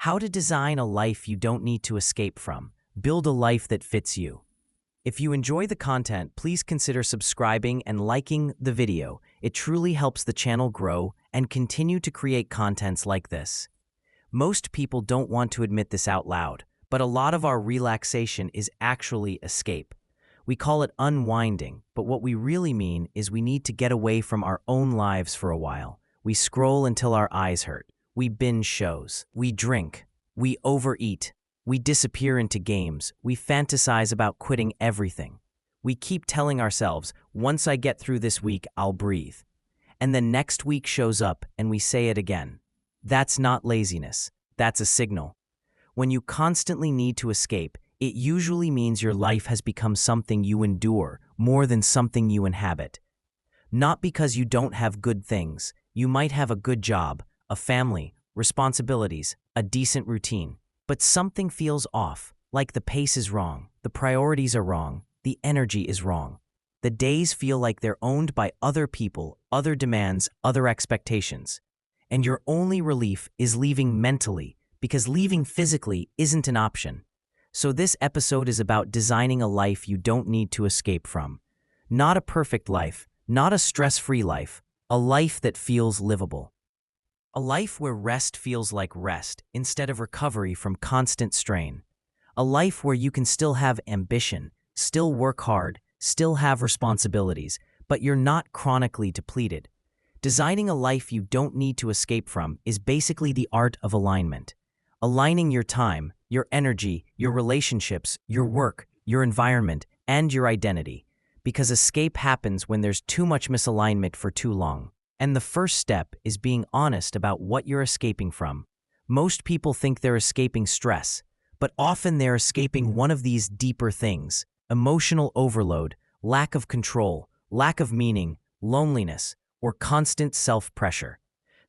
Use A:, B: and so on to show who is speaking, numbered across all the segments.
A: How to design a life you don't need to escape from. Build a life that fits you. If you enjoy the content, please consider subscribing and liking the video. It truly helps the channel grow and continue to create contents like this. Most people don't want to admit this out loud, but a lot of our relaxation is actually escape. We call it unwinding, but what we really mean is we need to get away from our own lives for a while. We scroll until our eyes hurt. We binge shows. We drink. We overeat. We disappear into games. We fantasize about quitting everything. We keep telling ourselves, once I get through this week, I'll breathe. And then next week shows up and we say it again. That's not laziness. That's a signal. When you constantly need to escape, it usually means your life has become something you endure more than something you inhabit. Not because you don't have good things. You might have a good job, a family, responsibilities, a decent routine. But something feels off, like the pace is wrong, the priorities are wrong, the energy is wrong. The days feel like they're owned by other people, other demands, other expectations. And your only relief is leaving mentally, because leaving physically isn't an option. So this episode is about designing a life you don't need to escape from. Not a perfect life, not a stress-free life, a life that feels livable. A life where rest feels like rest instead of recovery from constant strain. A life where you can still have ambition, still work hard, still have responsibilities, but you're not chronically depleted. Designing a life you don't need to escape from is basically the art of alignment. Aligning your time, your energy, your relationships, your work, your environment, and your identity. Because escape happens when there's too much misalignment for too long. And the first step is being honest about what you're escaping from. Most people think they're escaping stress, but often they're escaping one of these deeper things: emotional overload, lack of control, lack of meaning, loneliness, or constant self-pressure.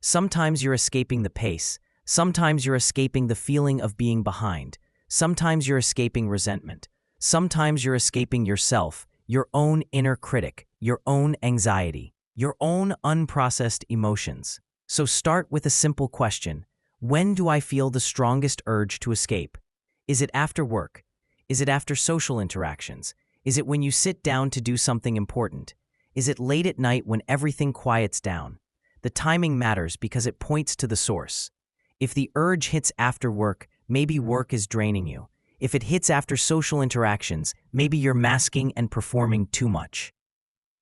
A: Sometimes you're escaping the pace. Sometimes you're escaping the feeling of being behind. Sometimes you're escaping resentment. Sometimes you're escaping yourself, your own inner critic, your own anxiety, your own unprocessed emotions. So start with a simple question. When do I feel the strongest urge to escape? Is it after work? Is it after social interactions? Is it when you sit down to do something important? Is it late at night when everything quiets down? The timing matters because it points to the source. If the urge hits after work, maybe work is draining you. If it hits after social interactions, maybe you're masking and performing too much.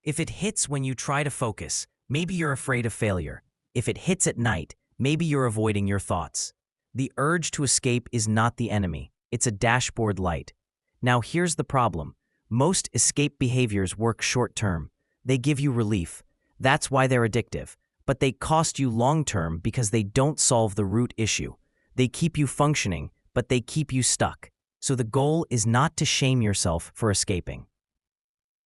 A: If it hits when you try to focus, maybe you're afraid of failure. If it hits at night, maybe you're avoiding your thoughts. The urge to escape is not the enemy. It's a dashboard light. Now here's the problem. Most escape behaviors work short-term. They give you relief. That's why they're addictive. But they cost you long-term because they don't solve the root issue. They keep you functioning, but they keep you stuck. So the goal is not to shame yourself for escaping.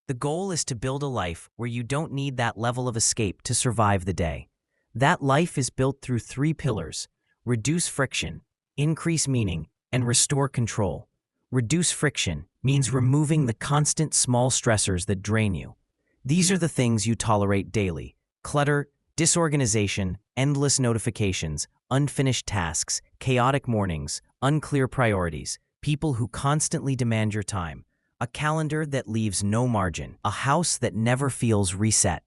A: The goal is to build a life where you don't need that level of escape to survive the day. That life is built through 3 pillars: reduce friction, increase meaning, and restore control. Reduce friction means removing the constant small stressors that drain you. These are the things you tolerate daily: clutter, disorganization, endless notifications, unfinished tasks, chaotic mornings, unclear priorities, people who constantly demand your time. A calendar that leaves no margin, a house that never feels reset.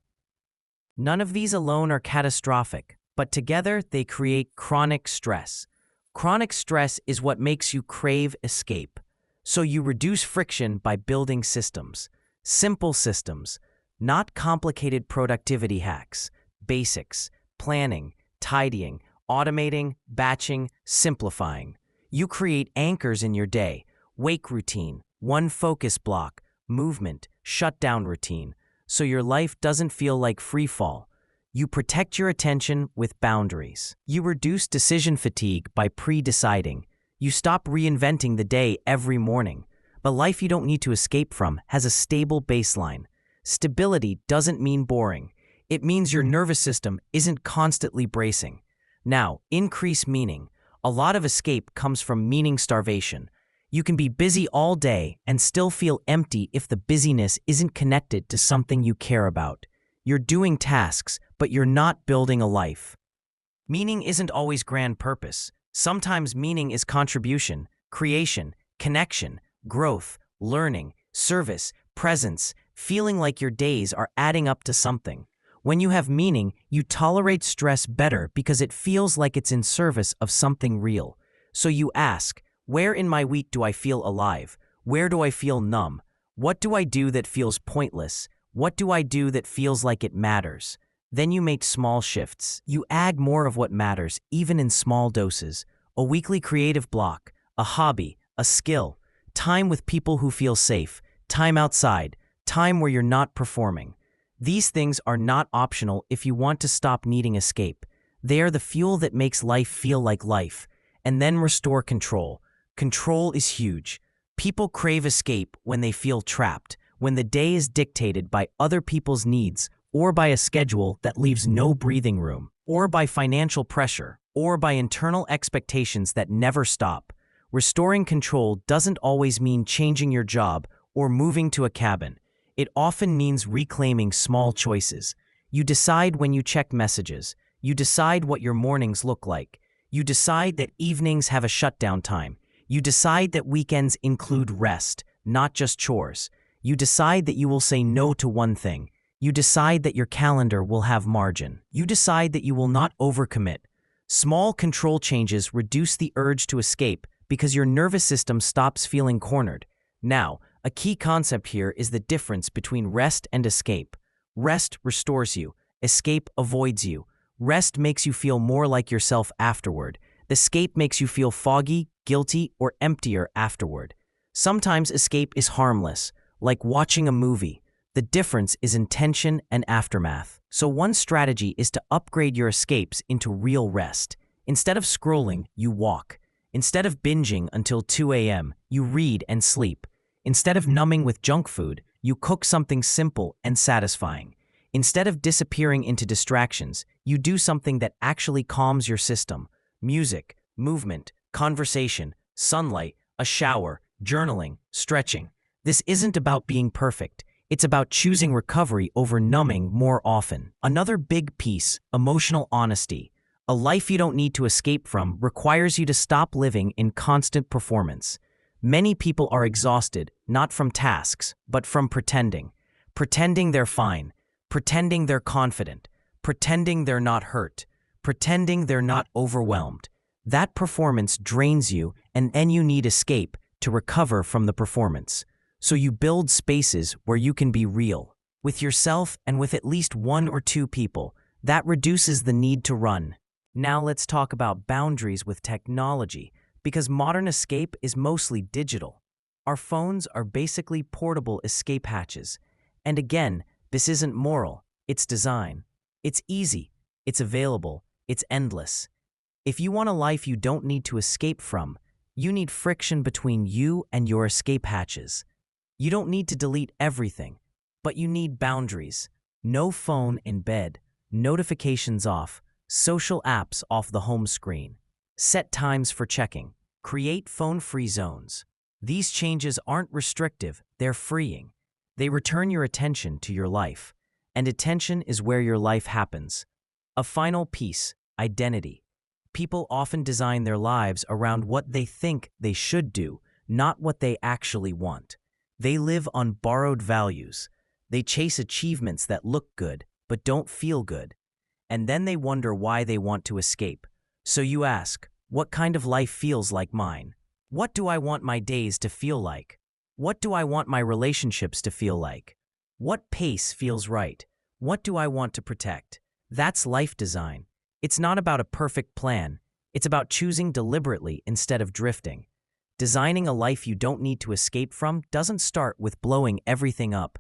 A: None of these alone are catastrophic, but together they create chronic stress. Chronic stress is what makes you crave escape. So you reduce friction by building systems. Simple systems, not complicated productivity hacks. Basics, planning, tidying, automating, batching, simplifying. You create anchors in your day: wake routine, one focus block, movement, shutdown routine, so your life doesn't feel like free fall. You protect your attention with boundaries. You reduce decision fatigue by pre-deciding. You stop reinventing the day every morning. The life you don't need to escape from has a stable baseline. Stability doesn't mean boring. It means your nervous system isn't constantly bracing. Now, increase meaning. A lot of escape comes from meaning starvation. You can be busy all day and still feel empty if the busyness isn't connected to something you care about. You're doing tasks, but you're not building a life. Meaning isn't always grand purpose. Sometimes meaning is contribution, creation, connection, growth, learning, service, presence, feeling like your days are adding up to something. When you have meaning, you tolerate stress better because it feels like it's in service of something real. So you ask, where in my week do I feel alive? Where do I feel numb? What do I do that feels pointless? What do I do that feels like it matters? Then you make small shifts. You add more of what matters, even in small doses. A weekly creative block, a hobby, a skill, time with people who feel safe, time outside, time where you're not performing. These things are not optional if you want to stop needing escape. They are the fuel that makes life feel like life, and then restore control. Control is huge. People crave escape when they feel trapped, when the day is dictated by other people's needs, or by a schedule that leaves no breathing room, or by financial pressure, or by internal expectations that never stop. Restoring control doesn't always mean changing your job or moving to a cabin. It often means reclaiming small choices. You decide when you check messages. You decide what your mornings look like. You decide that evenings have a shutdown time. You decide that weekends include rest, not just chores. You decide that you will say no to one thing. You decide that your calendar will have margin. You decide that you will not overcommit. Small control changes reduce the urge to escape because your nervous system stops feeling cornered. Now, a key concept here is the difference between rest and escape. Rest restores you. Escape avoids you. Rest makes you feel more like yourself afterward. Escape makes you feel foggy, guilty, or emptier afterward. Sometimes escape is harmless, like watching a movie. The difference is intention and aftermath. So one strategy is to upgrade your escapes into real rest. Instead of scrolling, you walk. Instead of binging until 2 a.m., you read and sleep. Instead of numbing with junk food, you cook something simple and satisfying. Instead of disappearing into distractions, you do something that actually calms your system. Music, movement, conversation, sunlight, a shower, journaling, stretching. This isn't about being perfect. It's about choosing recovery over numbing more often. Another big piece, emotional honesty. A life you don't need to escape from requires you to stop living in constant performance. Many people are exhausted, not from tasks, but from pretending. Pretending they're fine. Pretending they're confident. Pretending they're not hurt. Pretending they're not overwhelmed. That performance drains you, and then you need escape to recover from the performance. So you build spaces where you can be real, with yourself and with at least one or two people. That reduces the need to run. Now let's talk about boundaries with technology, because modern escape is mostly digital. Our phones are basically portable escape hatches. And again, this isn't moral, it's design. It's easy, it's available, it's endless. If you want a life you don't need to escape from, you need friction between you and your escape hatches. You don't need to delete everything, but you need boundaries. No phone in bed, notifications off, social apps off the home screen. Set times for checking. Create phone-free zones. These changes aren't restrictive, they're freeing. They return your attention to your life. And attention is where your life happens. A final piece, identity. People often design their lives around what they think they should do, not what they actually want. They live on borrowed values. They chase achievements that look good, but don't feel good. And then they wonder why they want to escape. So you ask, what kind of life feels like mine? What do I want my days to feel like? What do I want my relationships to feel like? What pace feels right? What do I want to protect? That's life design. It's not about a perfect plan. It's about choosing deliberately instead of drifting. Designing a life you don't need to escape from doesn't start with blowing everything up.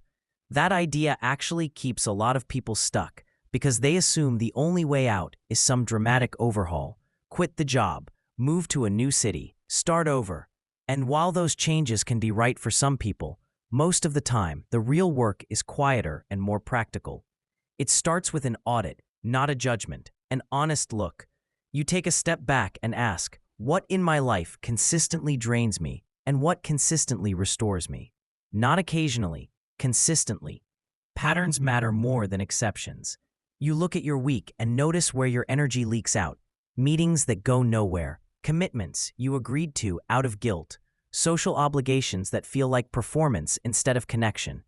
A: That idea actually keeps a lot of people stuck because they assume the only way out is some dramatic overhaul. Quit the job, move to a new city, start over. And while those changes can be right for some people, most of the time, the real work is quieter and more practical. It starts with an audit, not a judgment, an honest look. You take a step back and ask, what in my life consistently drains me and what consistently restores me? Not occasionally, consistently. Patterns matter more than exceptions. You look at your week and notice where your energy leaks out. Meetings that go nowhere, commitments you agreed to out of guilt, social obligations that feel like performance instead of connection,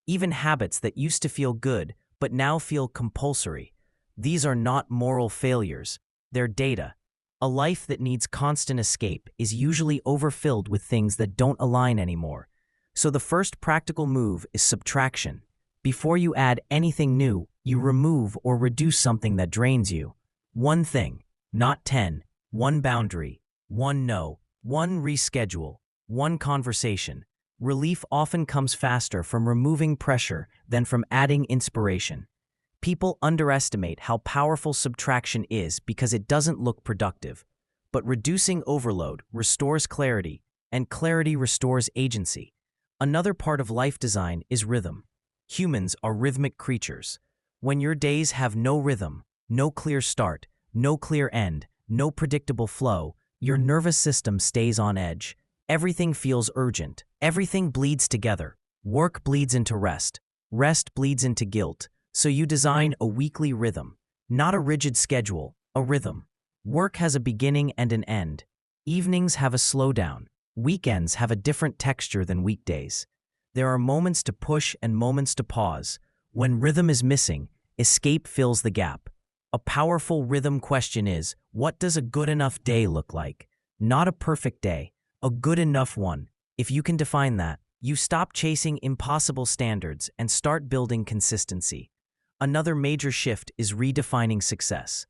A: even habits that used to feel good but now feel compulsory. These are not moral failures, they're data. A life that needs constant escape is usually overfilled with things that don't align anymore. So the first practical move is subtraction. Before you add anything new, you remove or reduce something that drains you. One thing, not 10. One boundary, one no, one reschedule, one conversation. Relief often comes faster from removing pressure than from adding inspiration. People underestimate how powerful subtraction is because it doesn't look productive. But reducing overload restores clarity, and clarity restores agency. Another part of life design is rhythm. Humans are rhythmic creatures. When your days have no rhythm, no clear start, no clear end, no predictable flow, your nervous system stays on edge. Everything feels urgent. Everything bleeds together. Work bleeds into rest. Rest bleeds into guilt. So you design a weekly rhythm, not a rigid schedule, a rhythm. Work has a beginning and an end. Evenings have a slowdown. Weekends have a different texture than weekdays. There are moments to push and moments to pause. When rhythm is missing, escape fills the gap. A powerful rhythm question is, what does a good enough day look like? Not a perfect day, a good enough one. If you can define that, you stop chasing impossible standards and start building consistency. Another major shift is redefining success.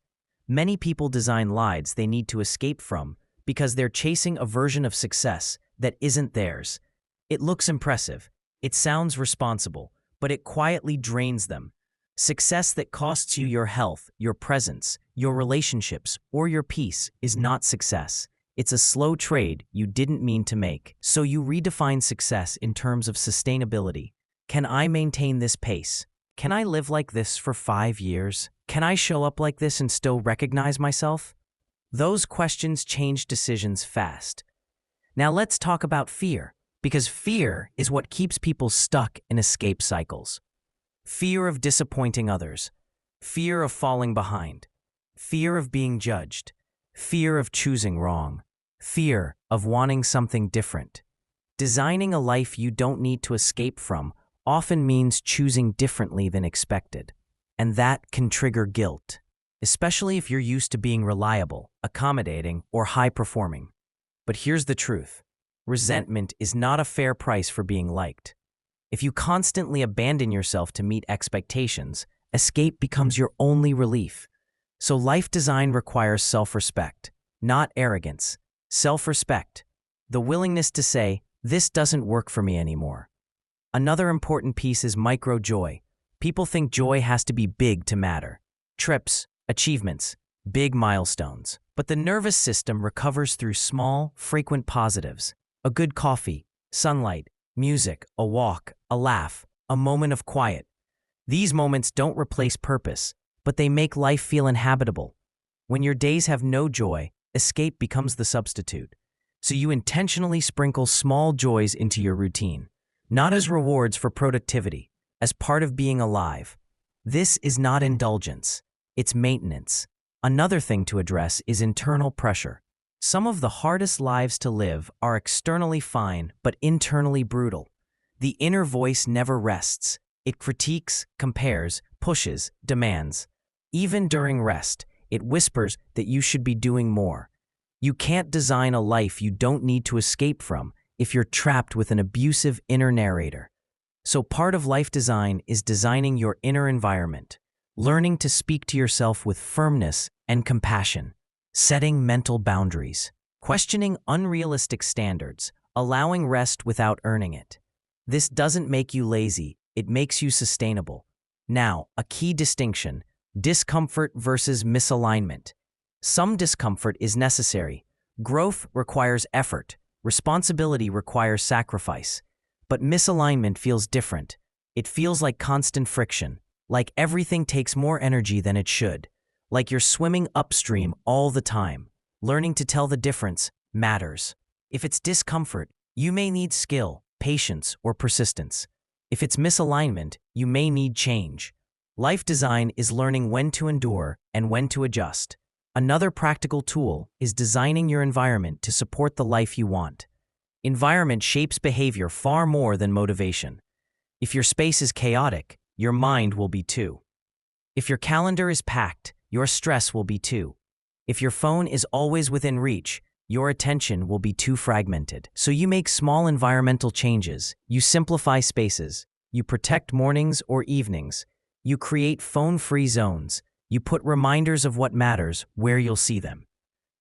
A: Many people design lives they need to escape from because they're chasing a version of success that isn't theirs. It looks impressive, it sounds responsible, but it quietly drains them. Success that costs you your health, your presence, your relationships, or your peace is not success. It's a slow trade you didn't mean to make. So you redefine success in terms of sustainability. Can I maintain this pace? Can I live like this for 5 years? Can I show up like this and still recognize myself? Those questions change decisions fast. Now let's talk about fear, because fear is what keeps people stuck in escape cycles. Fear of disappointing others, fear of falling behind, fear of being judged, fear of choosing wrong, fear of wanting something different. Designing a life you don't need to escape from often means choosing differently than expected, and that can trigger guilt, especially if you're used to being reliable, accommodating, or high-performing. But here's the truth. Resentment is not a fair price for being liked. If you constantly abandon yourself to meet expectations, escape becomes your only relief. So life design requires self-respect, not arrogance. Self-respect, the willingness to say, this doesn't work for me anymore. Another important piece is micro-joy. People think joy has to be big to matter. Trips, achievements, big milestones. But the nervous system recovers through small, frequent positives. A good coffee, sunlight, music, a walk, a laugh, a moment of quiet. These moments don't replace purpose, but they make life feel inhabitable. When your days have no joy, escape becomes the substitute. So you intentionally sprinkle small joys into your routine, not as rewards for productivity, as part of being alive. This is not indulgence, it's maintenance. Another thing to address is internal pressure. Some of the hardest lives to live are externally fine but internally brutal. The inner voice never rests. It critiques, compares, pushes, demands. Even during rest, it whispers that you should be doing more. You can't design a life you don't need to escape from if you're trapped with an abusive inner narrator. So part of life design is designing your inner environment, learning to speak to yourself with firmness and compassion, setting mental boundaries, questioning unrealistic standards, allowing rest without earning it. This doesn't make you lazy, it makes you sustainable. Now, a key distinction: discomfort versus misalignment. Some discomfort is necessary. Growth requires effort. Responsibility requires sacrifice. But misalignment feels different. It feels like constant friction, like everything takes more energy than it should, like you're swimming upstream all the time. Learning to tell the difference matters. If it's discomfort, you may need skill, patience, or persistence. If it's misalignment, you may need change. Life design is learning when to endure and when to adjust. Another practical tool is designing your environment to support the life you want. Environment shapes behavior far more than motivation. If your space is chaotic, your mind will be too. If your calendar is packed, your stress will be too. If your phone is always within reach, your attention will be too fragmented. So you make small environmental changes, you simplify spaces, you protect mornings or evenings, you create phone-free zones, you put reminders of what matters where you'll see them.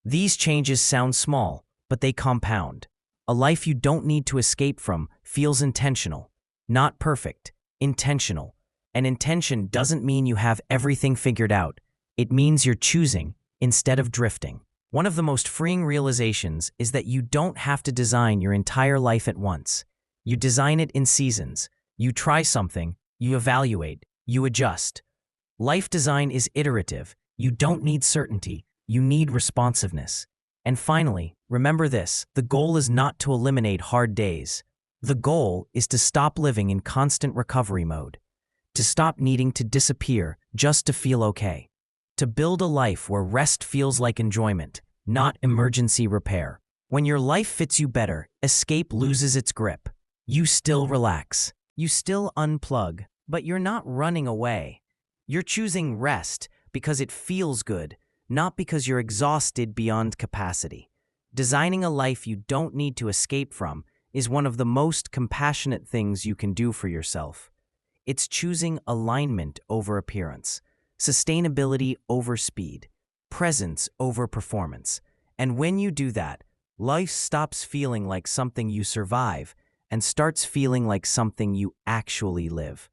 A: These changes sound small, but they compound. A life you don't need to escape from feels intentional, not perfect, intentional. And intention doesn't mean you have everything figured out. It means you're choosing instead of drifting. One of the most freeing realizations is that you don't have to design your entire life at once. You design it in seasons. You try something, you evaluate, you adjust. Life design is iterative. You don't need certainty. You need responsiveness. And finally, remember this: the goal is not to eliminate hard days. The goal is to stop living in constant recovery mode, to stop needing to disappear just to feel okay, to build a life where rest feels like enjoyment, not emergency repair. When your life fits you better, escape loses its grip. You still relax. You still unplug, but you're not running away. You're choosing rest because it feels good, not because you're exhausted beyond capacity. Designing a life you don't need to escape from is one of the most compassionate things you can do for yourself. It's choosing alignment over appearance, sustainability over speed, presence over performance. And when you do that, life stops feeling like something you survive and starts feeling like something you actually live.